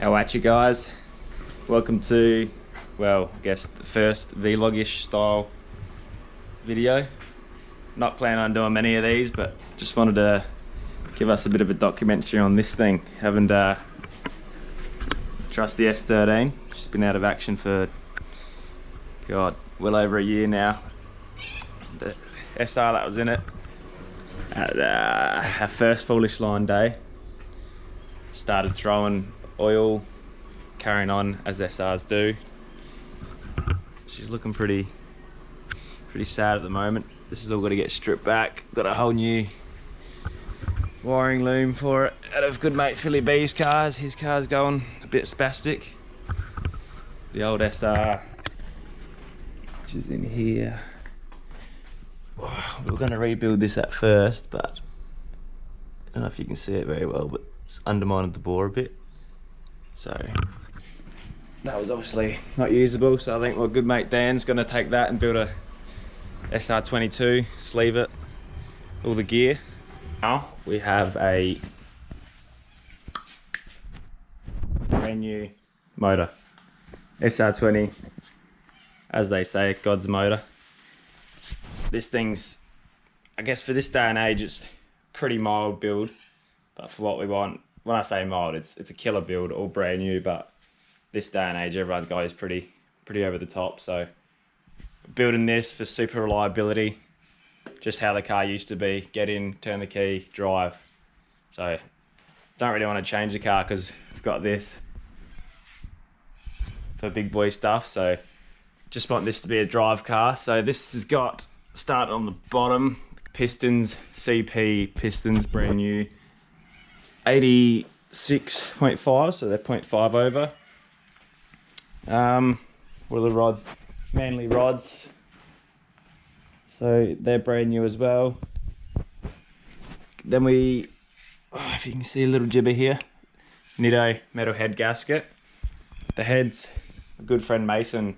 How at you guys? Welcome to, well, I guess the first vlog-ish style video. Not planning on doing many of these, but just wanted to give us a bit of a documentary on this thing. Haven't trust the S13. It's been out of action for, God, well over a year now. The SR that was in it at our first foolish line day started throwing oil, carrying on as SRs do. She's looking pretty sad at the moment. This is all got to get stripped back. Got a whole new wiring loom for it out of good mate Philly B's cars. His car's going a bit spastic. The old SR, which is in here. We were going to rebuild this at first, but I don't know if you can see it very well, but it's undermined the bore a bit. So that was obviously not usable. So I think my good mate Dan's going to take that and build a SR22, sleeve it, all the gear. Now we have a brand new motor. SR20, as they say, God's motor. This thing's, I guess for this day and age, it's pretty mild build, but for what we want, when I say mild, it's a killer build, all brand new, but this day and age, everyone's got is pretty over the top. So building this for super reliability, just how the car used to be, get in, turn the key, drive. So don't really want to change the car because I've got this for big boy stuff. So just want this to be a drive car. So this has got, starting on the bottom, pistons, CP pistons, brand new, 86.5, so they're 0.5 over. What are the rods? Manly rods. So they're brand new as well. Then we, if you can see a little jibber here, Nitto metal head gasket. The head's, a good friend Mason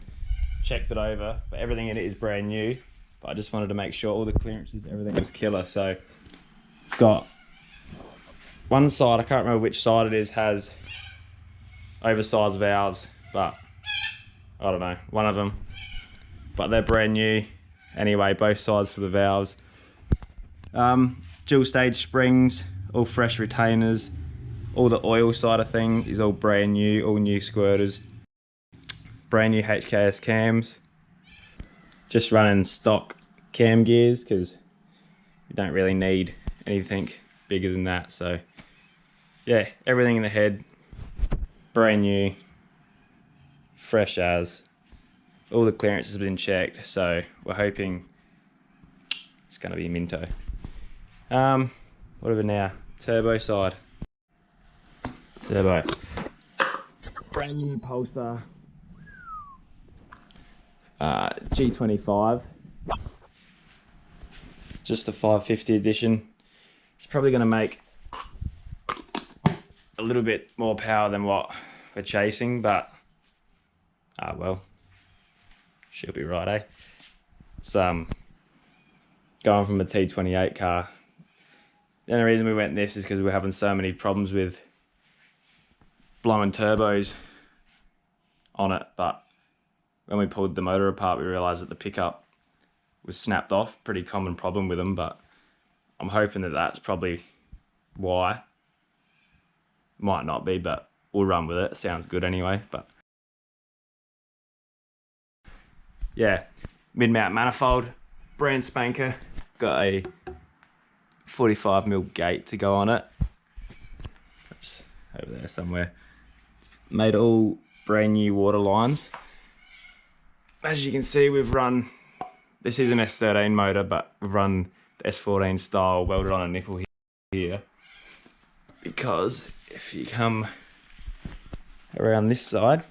checked it over, but everything in it is brand new. But I just wanted to make sure all the clearances, everything was killer. So it's got one side, I can't remember which side it is, has oversized valves, but I don't know, one of them. But they're brand new. Anyway, both sides for the valves. Dual stage springs, all fresh retainers. All the oil side of thing is all brand new, all new squirters. Brand new HKS cams. Just running stock cam gears because you don't really need anything bigger than that. So yeah, everything in the head, brand new, fresh as. All the clearance has been checked, so we're hoping it's going to be minto. Whatever now, turbo side. Turbo. Brand new Pulsar. G25. Just the 550 edition. It's probably going to make a little bit more power than what we're chasing, but well, she'll be right, eh? It's going from a T28 car. The only reason we went this is because we were having so many problems with blowing turbos on it, but when we pulled the motor apart, we realised that the pickup was snapped off. Pretty common problem with them, but I'm hoping that that's probably why. Might not be, but we'll run with it. Sounds good anyway. But yeah, mid-mount manifold, brand spanker. Got a 45mm gate to go on it. That's over there somewhere. Made all brand new water lines. As you can see, we've run, this is an S13 motor, but we've run the S14 style welded on a nipple here. Because if you come around this side,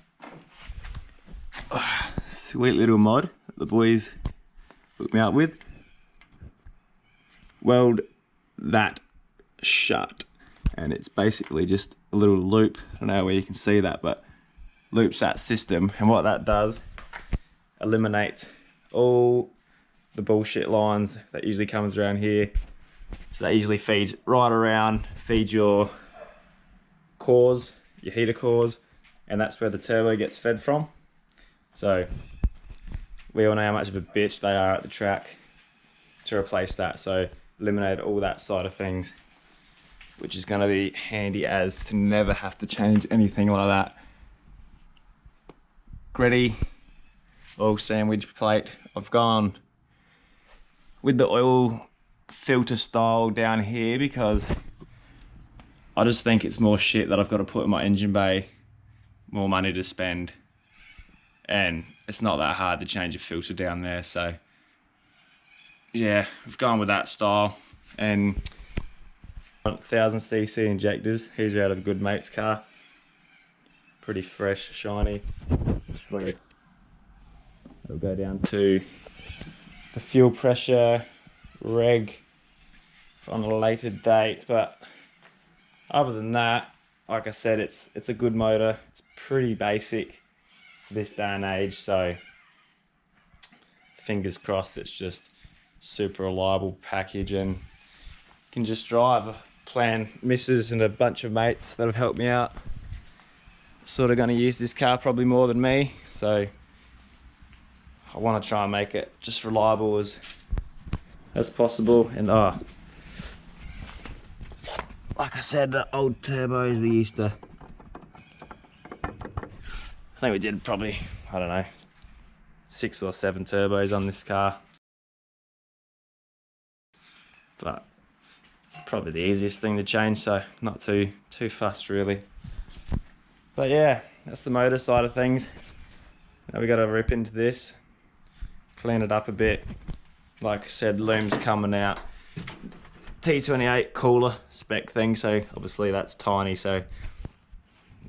sweet little mod that the boys hooked me up with, weld that shut, and it's basically just a little loop. I don't know where you can see that, but loops that system, and what that does, eliminates all the bullshit lines that usually comes around here. So that usually feeds right around, feeds your cores your heater cores, and that's where the turbo gets fed from. So we all know how much of a bitch they are at the track to replace that. So eliminate all that side of things, which is going to be handy as to never have to change anything like that. Gritty oil sandwich plate. I've gone with the oil filter style down here because I just think it's more shit that I've got to put in my engine bay, more money to spend, and it's not that hard to change a filter down there. So yeah, I've gone with that style. And 1000cc injectors. These are out of a good mate's car. Pretty fresh, shiny. Sweet. It'll go down to the fuel pressure reg on a later date, but other than that, like I said, it's a good motor. It's pretty basic for this day and age, so fingers crossed it's just super reliable package and can just drive. A plan missus and a bunch of mates that have helped me out. Sort of going to use this car probably more than me, so I want to try and make it just reliable as possible. And like I said, the old turbos we used to, I think we did probably, I don't know, 6 or 7 turbos on this car, but probably the easiest thing to change, so not too fussed really. But yeah, that's the motor side of things. Now we got to rip into this, clean it up a bit. Like I said, loom's coming out. T28 cooler spec thing, so obviously that's tiny, so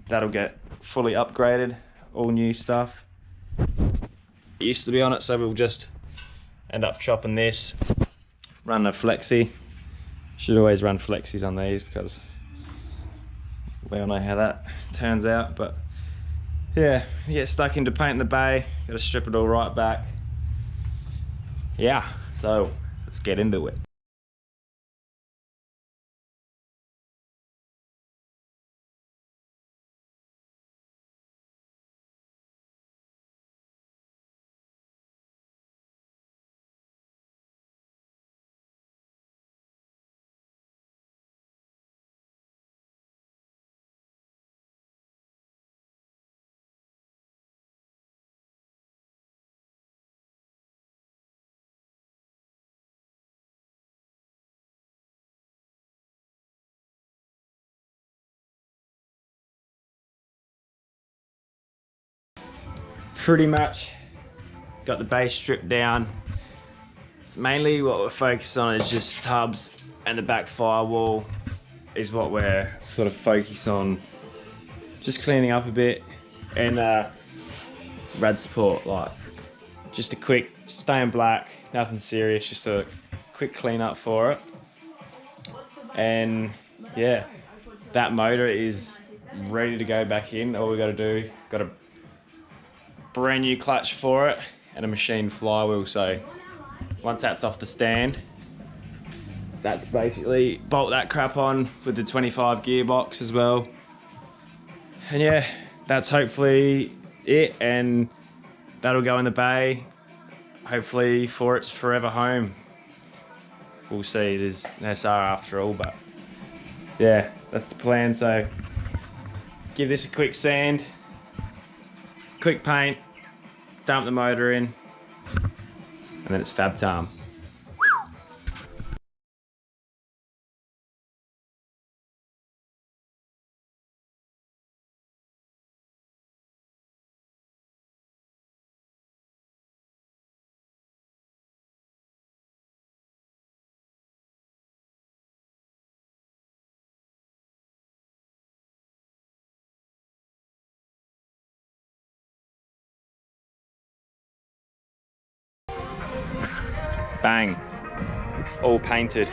that'll get fully upgraded, all new stuff. It used to be on it, so we'll just end up chopping this, run a flexi. Should always run flexis on these because we all know how that turns out. But yeah, you get stuck into painting the bay, gotta strip it all right back. Yeah, so let's get into it. Pretty much got the base stripped down. It's mainly what we're focused on is just tubs, and the back firewall is what we're sort of focused on, just cleaning up a bit. And rad support, like just a quick stay in black, nothing serious, just a quick clean up for it. And yeah, that motor is ready to go back in. All we got to do, got a brand new clutch for it and a machined flywheel. So once that's off the stand, that's basically bolt that crap on with the 25 gearbox as well. And yeah, that's hopefully it, and that'll go in the bay hopefully for its forever home. We'll see. It is an SR after all, but yeah, that's the plan. So give this a quick sand, quick paint, dump the motor in, and then it's fab time. Bang, all painted.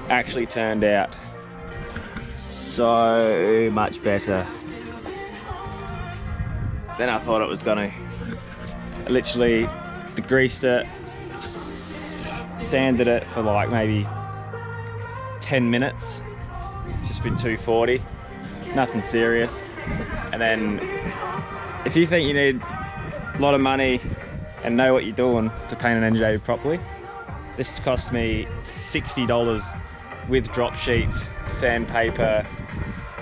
Actually turned out so much better than I thought it was gonna. I literally degreased it, sanded it for like maybe 10 minutes, just been 240, nothing serious. And then if you think you need a lot of money and know what you're doing to paint an NJ properly, this cost me $60 with drop sheets, sandpaper,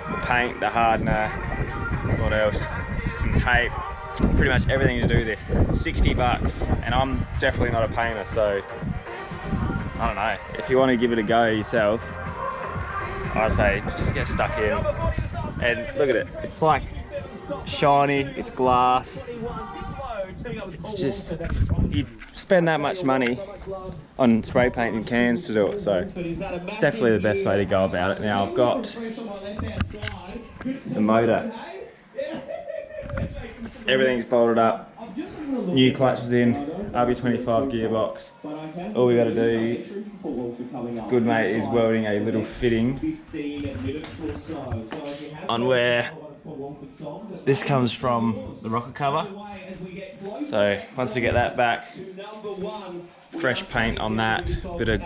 the paint, the hardener, what else, some tape, pretty much everything to do this. 60 bucks, and I'm definitely not a painter, so I don't know. If you want to give it a go yourself, I say just get stuck in. And look at it, it's like shiny, it's glass. It's just, you spend that much money on spray painting cans to do it, so definitely the best way to go about it. Now I've got the motor, everything's bolted up, new clutches in, RB25 gearbox. All we got to do, this good mate is welding a little fitting on where this comes from the rocker cover. So once we get that back, fresh paint on that, bit of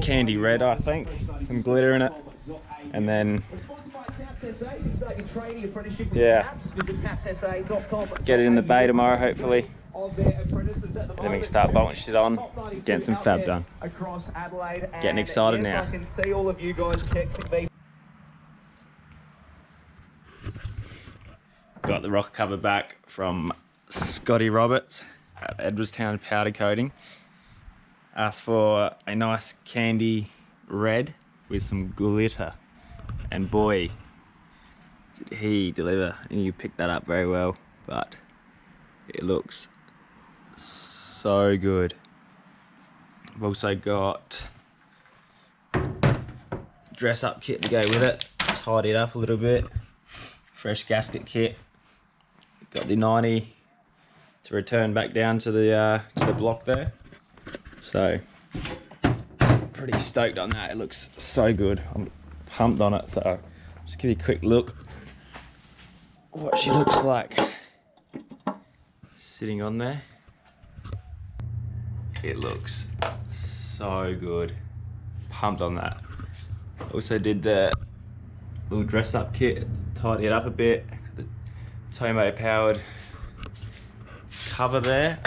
candy red I think, some glitter in it, and then yeah, get it in the bay tomorrow hopefully, and then we can start bolting shit on, getting some fab done. Getting excited now. Got the rocker cover back from Scotty Roberts at Edwardstown Powder Coating. Asked for a nice candy red with some glitter, and boy did he deliver. And you picked that up very well, but it looks so good. I've also got dress up kit to go with it, tidy it up a little bit, fresh gasket kit. Got the 90 to return back down to the block there. So pretty stoked on that. It looks so good. I'm pumped on it. So just give you a quick look what she looks like sitting on there. It looks so good. Pumped on that. Also did the little dress up kit, tidy it up a bit. The Tomo powered cover there.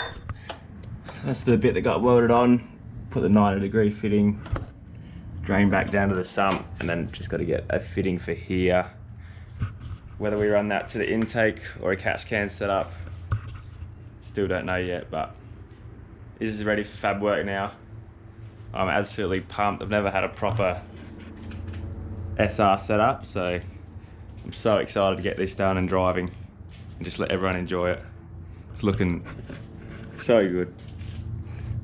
That's the bit that got welded on. Put the 90-degree fitting, drain back down to the sump, and then just got to get a fitting for here. Whether we run that to the intake or a catch can setup, still don't know yet, but this is ready for fab work now. I'm absolutely pumped. I've never had a proper SR setup, so I'm so excited to get this done and driving and just let everyone enjoy it. It's looking so good.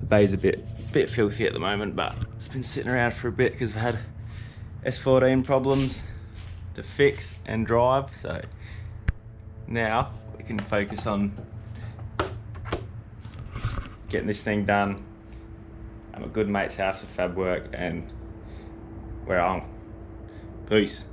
The bay's a bit filthy at the moment, but it's been sitting around for a bit because I've had S13 problems to fix and drive, so now we can focus on getting this thing done. I'm a good mate's house for fab work, and we're on. Peace.